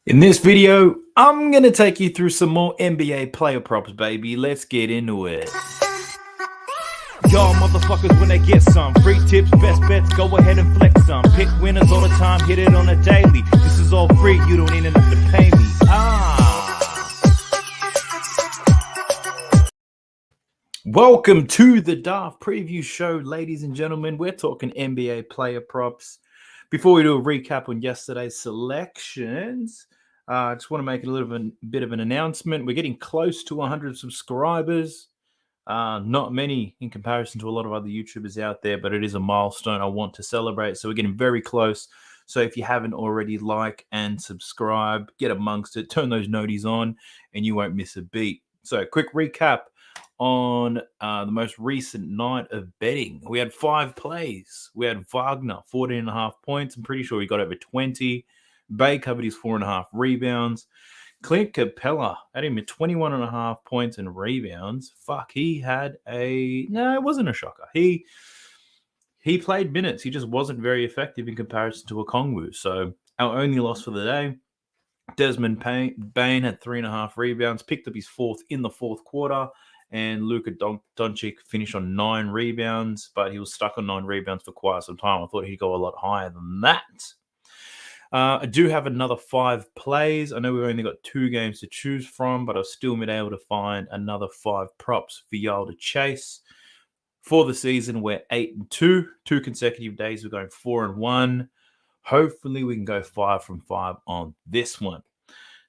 In this video, I'm going to take you through some more NBA player props, baby. Let's get into it. Y'all motherfuckers when they get some free tips, best bets, go ahead and flex some. Pick winners all the time, hit it on a daily. This is all free, you don't even have to pay me. Welcome to the Daft Preview Show, ladies and gentlemen. We're talking NBA player props. Before we do a recap on yesterday's selections, I just want to make a bit of an announcement. We're getting close to 100 subscribers. Not many in comparison to a lot of other YouTubers out there, but it is a milestone I want to celebrate. So we're getting very close. So if you haven't already, like and subscribe, get amongst it, turn those noties on, and you won't miss a beat. So quick recap on the most recent night of betting. We had 5 plays. We had Wagner, 14.5 points. I'm pretty sure he got over 20. Bay covered his 4.5 rebounds. Clint Capella had him at 21.5 points and rebounds. He had no, it wasn't a shocker. He played minutes. He just wasn't very effective in comparison to Okongwu. So our only loss for the day, Desmond Bane had 3.5 rebounds, picked up his 4th in the 4th quarter. And Luka Doncic finished on 9 rebounds, but he was stuck on 9 rebounds for quite some time. I thought he'd go a lot higher than that. I do have another 5 plays. I know we've only got 2 games to choose from, but I've still been able to find another 5 props for y'all to chase. For the season, we're 8-2. 2 consecutive days, we're going 4-1. Hopefully, we can go 5 from 5 on this one.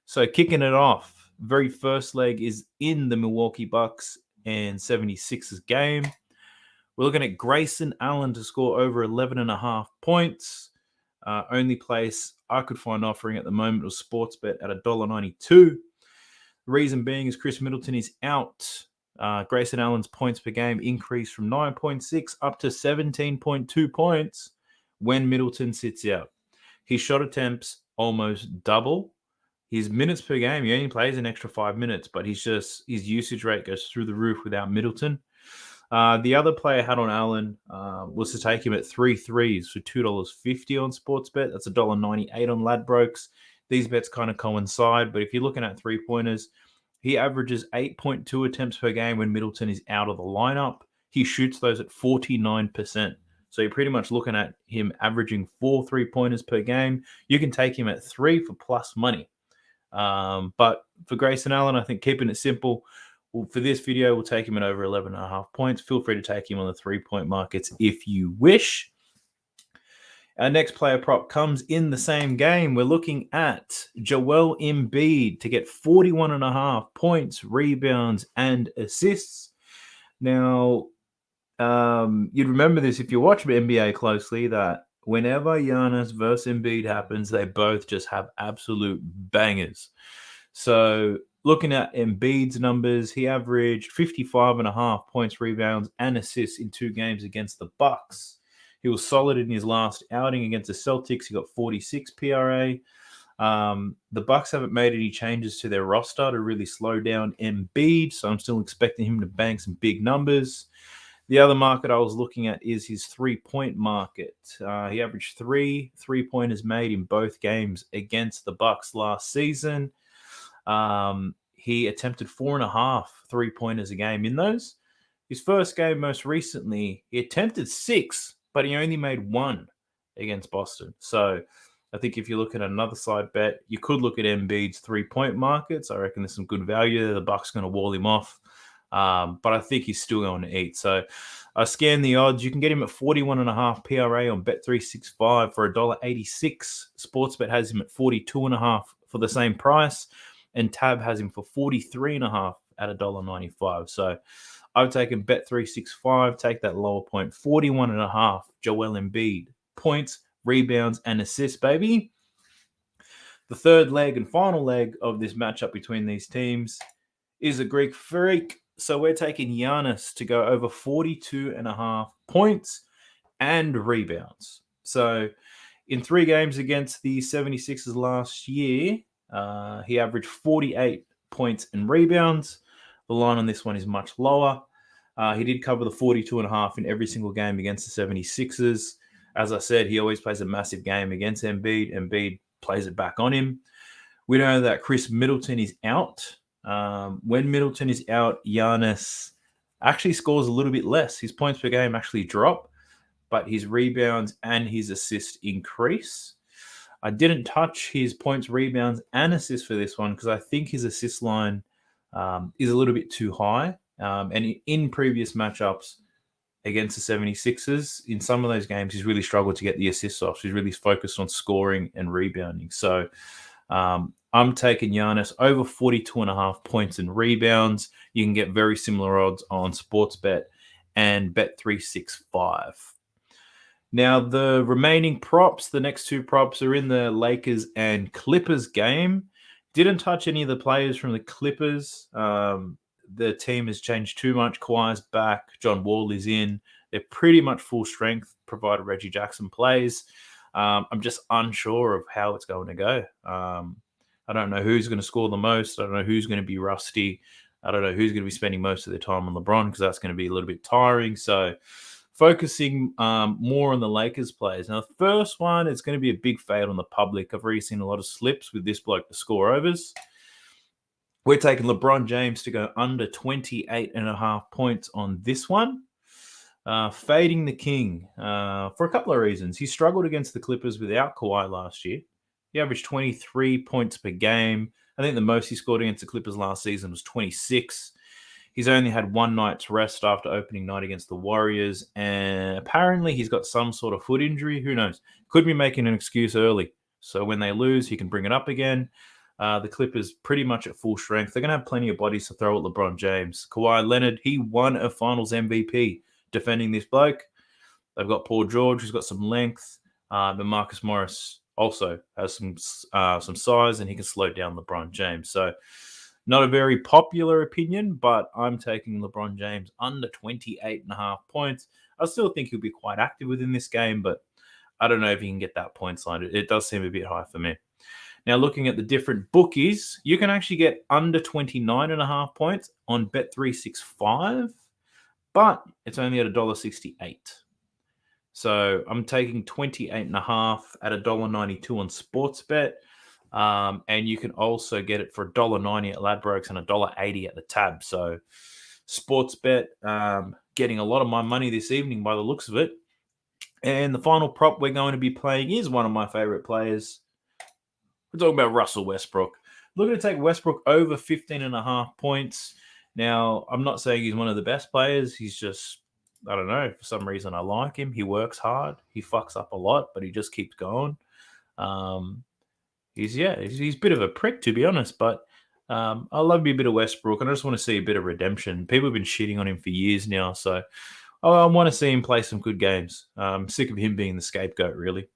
So, kicking it off, very first leg is in the Milwaukee Bucks and 76ers game. We're looking at Grayson Allen to score over 11.5 points. Only place I could find offering at the moment was Sportsbet at $1.92. The reason being is Chris Middleton is out. Grayson Allen's points per game increased from 9.6 up to 17.2 points when Middleton sits out. His shot attempts almost double. His minutes per game, he only plays an extra 5 minutes, but his usage rate goes through the roof without Middleton. The other play I had on Allen was to take him at 3 threes for $2.50 on Sportsbet. That's $1.98 on Ladbrokes. These bets kind of coincide, but if you're looking at 3-pointers, he averages 8.2 attempts per game when Middleton is out of the lineup. He shoots those at 49%. So you're pretty much looking at him averaging 4 3-pointers per game. You can take him at 3 for plus money. But for Grayson Allen, I think keeping it simple, for this video, we'll take him at over 11.5 points. Feel free to take him on the 3-point markets if you wish. Our next player prop comes in the same game. We're looking at Joel Embiid to get 41.5 points, rebounds, and assists. Now, you'd remember this if you watch NBA closely, that whenever Giannis versus Embiid happens, they both just have absolute bangers. So looking at Embiid's numbers, he averaged 55.5 points, rebounds, and assists in 2 games against the Bucks. He was solid in his last outing against the Celtics. He got 46 PRA. The Bucks haven't made any changes to their roster to really slow down Embiid, so I'm still expecting him to bang some big numbers. The other market I was looking at is his 3-point market. He averaged 3 3-pointers made in both games against the Bucks last season. He attempted 4.5 3-pointers a game in those. His first game most recently, he attempted 6, but he only made 1 against Boston. So I think if you're looking at another side bet, you could look at Embiid's 3-point markets. I reckon there's some good value there. The Bucks going to wall him off. But I think he's still going to eat. So I scanned the odds. You can get him at 41.5 PRA on Bet365 for $1.86. Sportsbet has him at 42.5 for the same price. And Tab has him for 43.5 at $1.95. So I've taken Bet365, take that lower point, 41.5, Joel Embiid. Points, rebounds, and assists, baby. The third leg and final leg of this matchup between these teams is a Greek freak. So we're taking Giannis to go over 42.5 points and rebounds. So in 3 games against the 76ers last year, he averaged 48 points and rebounds. The line on this one is much lower. He did cover the 42.5 in every single game against the 76ers. As I said, he always plays a massive game against Embiid. Embiid plays it back on him. We know that Chris Middleton is out. When Middleton is out, Giannis actually scores a little bit less. His points per game actually drop, but his rebounds and his assists increase. I didn't touch his points, rebounds, and assists for this one because I think his assist line is a little bit too high. And in previous matchups against the 76ers, in some of those games, he's really struggled to get the assists off. He's really focused on scoring and rebounding. So I'm taking Giannis over 42.5 points and rebounds. You can get very similar odds on Sportsbet and Bet365. Now, the remaining props, the next two props are in the Lakers and Clippers game. Didn't touch any of the players from the Clippers. The team has changed too much. Kawhi's back. John Wall is in. They're pretty much full strength, provided Reggie Jackson plays. I'm just unsure of how it's going to go. I don't know who's going to score the most. I don't know who's going to be rusty. I don't know who's going to be spending most of their time on LeBron because that's going to be a little bit tiring. So focusing more on the Lakers players. Now, the first one is going to be a big fade on the public. I've already seen a lot of slips with this bloke to score overs. We're taking LeBron James to go under 28.5 points on this one. Fading the King for a couple of reasons. He struggled against the Clippers without Kawhi last year. He averaged 23 points per game. I think the most he scored against the Clippers last season was 26. He's only had one night's rest after opening night against the Warriors, and apparently he's got some sort of foot injury. Who knows? Could be making an excuse early. So when they lose, he can bring it up again. The Clippers pretty much at full strength. They're going to have plenty of bodies to throw at LeBron James. Kawhi Leonard, he won a finals MVP defending this bloke. They've got Paul George, who's got some length. But Marcus Morris also has some size, and he can slow down LeBron James. So not a very popular opinion, but I'm taking LeBron James under 28.5 points. I still think he'll be quite active within this game, but I don't know if he can get that points line. It does seem a bit high for me. Now, looking at the different bookies, you can actually get under 29.5 points on Bet365, but it's only at $1.68. So I'm taking 28.5 at $1.92 on Sportsbet. And you can also get it for $1.90 at Ladbrokes and $1.80 at the Tab. So Sportsbet getting a lot of my money this evening by the looks of it. And the final prop we're going to be playing is one of my favorite players. We're talking about Russell Westbrook. Looking to take Westbrook over 15.5 points. Now, I'm not saying he's one of the best players. He's just, I don't know, for some reason I like him. He works hard. He fucks up a lot, but he just keeps going. He's a bit of a prick, to be honest, but I love me a bit of Westbrook, and I just want to see a bit of redemption. People have been shitting on him for years now, so I want to see him play some good games. I'm sick of him being the scapegoat, really.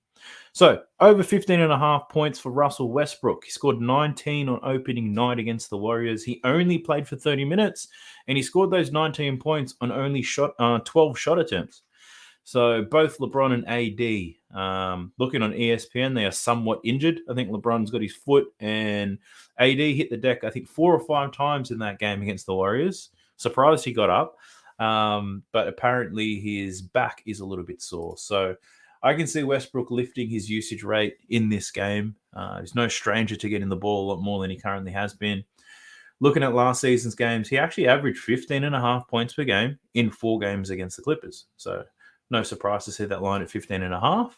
So, over 15.5 points for Russell Westbrook. He scored 19 on opening night against the Warriors. He only played for 30 minutes, and he scored those 19 points on only 12 shot attempts. So, both LeBron and AD, looking on ESPN, they are somewhat injured. I think LeBron's got his foot, and AD hit the deck, I think, 4 or 5 times in that game against the Warriors. Surprised he got up, but apparently his back is a little bit sore. So, I can see Westbrook lifting his usage rate in this game. He's no stranger to getting the ball a lot more than he currently has been. Looking at last season's games, he actually averaged 15.5 points per game in 4 games against the Clippers. So no surprise to see that line at 15.5.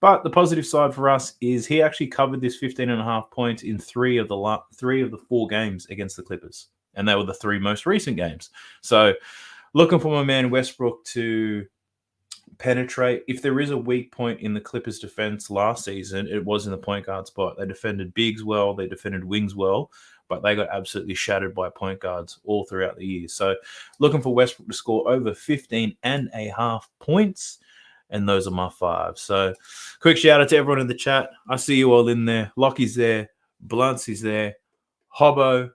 But the positive side for us is he actually covered this 15.5 points in 3 of the 4 games against the Clippers. And they were the 3 most recent games. So looking for my man Westbrook to penetrate. If there is a weak point in the Clippers defense last season, it was in the point guard spot. They defended bigs well, they defended wings well, but they got absolutely shattered by point guards all throughout the year. So looking for Westbrook to score over 15.5 points, and those are my 5. So quick shout out to everyone in the chat. I see you all in there. Lockie's there, Blunts is there, Hobbo,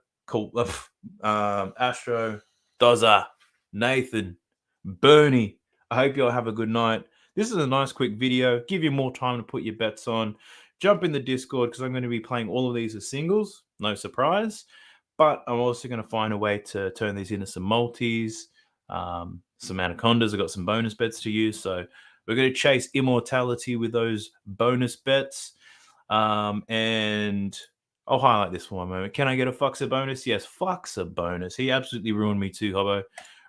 Astro, Doza, Nathan, Bernie. I hope you all have a good night. This is a nice quick video. Give you more time to put your bets on. Jump in the Discord because I'm going to be playing all of these as singles. No surprise. But I'm also going to find a way to turn these into some multis, some anacondas. I've got some bonus bets to use. So we're going to chase immortality with those bonus bets. And I'll highlight this for one moment. Can I get a Fuxer bonus? Yes, Fuxer bonus. He absolutely ruined me too, Hobbo.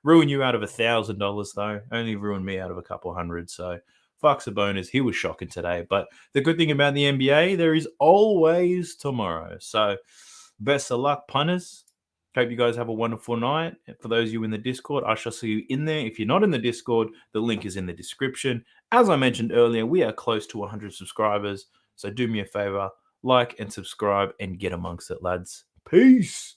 Ruined you out of $1,000 though. Only ruined me out of a couple hundred. So Fuxer bonus. He was shocking today. But the good thing about the NBA, there is always tomorrow. So best of luck, punters. Hope you guys have a wonderful night. For those of you in the Discord, I shall see you in there. If you're not in the Discord, the link is in the description. As I mentioned earlier, we are close to 100 subscribers. So do me a favor, like and subscribe and get amongst it, lads. Peace.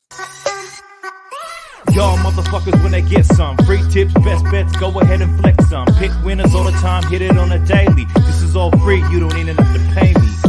Y'all motherfuckers, when they get some free tips, best bets, go ahead and flex some. Pick winners all the time, hit it on a daily. This is all free, you don't even have to pay me.